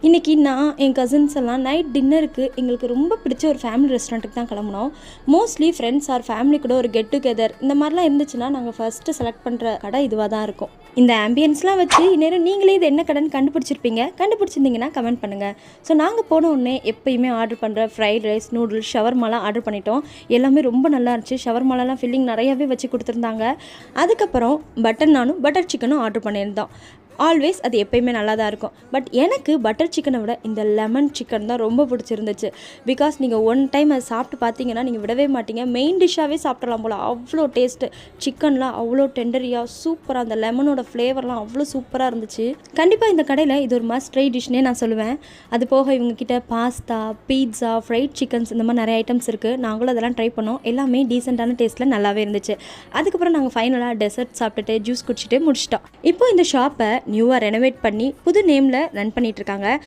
இன்றைக்கி நான் என் கசின்ஸ் எல்லாம் நைட் டின்னருக்கு எங்களுக்கு ரொம்ப பிடிச்ச ஒரு ஃபேமிலி ரெஸ்டாரண்ட்டுக்கு தான் கிளம்புனோம். மோஸ்ட்லி ஃப்ரெண்ட்ஸ் ஆர் ஃபேமிலி கூட ஒரு கெட் டுகெதர் இந்த மாதிரிலாம் இருந்துச்சுன்னா நாங்கள் ஃபஸ்ட்டு செலக்ட் பண்ணுற கடை இதுவாக தான் இருக்கும். இந்த ஆம்பியன்ஸ்லாம் வச்சு இந்நேரம் நீங்களே இது என்ன கடைன்னு கண்டுபிடிச்சிருப்பீங்க. கண்டுபிடிச்சிருந்தீங்கன்னா கமெண்ட் பண்ணுங்கள். ஸோ நாங்கள் போன உடனே எப்பயுமே ஆர்டர் பண்ணுற ஃப்ரைட் ரைஸ், நூடுல்ஸ், ஷவர்மாலாம் ஆர்டர் பண்ணிட்டோம். எல்லாமே ரொம்ப நல்லா இருந்துச்சு. ஷவர்மாலாம் ஃபில்லிங் நிறையாவே வச்சு கொடுத்துருந்தாங்க. அதுக்கப்புறம் பட்டர் நானும் பட்டர் சிக்கனும் ஆர்டர் பண்ணியிருந்தோம். ஆல்வேஸ் அது எப்பயுமே நல்லா தான் இருக்கும். பட் எனக்கு பட்டர் சிக்கனை விட இந்த லெமன் சிக்கன் தான் ரொம்ப பிடிச்சிருந்துச்சு. பிகாஸ் நீங்கள் ஒன் டைம் அதை சாப்பிட்டு பார்த்தீங்கன்னா நீங்கள் விடவே மாட்டீங்க. மெயின் டிஷ்ஷாகவே சாப்பிடலாம் போல், அவ்வளோ டேஸ்ட்டு. சிக்கன்லாம் அவ்வளோ டெண்டரியாக சூப்பராக, அந்த லெமனோட ஃப்ளேவர்லாம் அவ்வளோ சூப்பராக இருந்துச்சு. கண்டிப்பாக இந்த கடையில் இது ஒரு மஸ்ட் ட்ரை டிஷ்னே நான் சொல்லுவேன். அது போக இவங்கக்கிட்ட பாஸ்தா, பீட்ஸா, ஃப்ரைட் சிக்கன்ஸ் இந்த மாதிரி நிறைய ஐட்டம்ஸ் இருக்குது. நாங்களும் அதெல்லாம் ட்ரை பண்ணோம். எல்லாமே டீசெண்டான டேஸ்ட்டில் நல்லாவே இருந்துச்சு. அதுக்கப்புறம் நாங்கள் ஃபைனலாக டெசர்ட் சாப்பிட்டுட்டு ஜூஸ் குடிச்சிட்டு முடிச்சிட்டோம். இப்போ இந்த ஷாப்பை நியூவாக ரெனோவேட் பண்ணி புது நேமில் ரன் பண்ணிகிட்ருக்காங்க.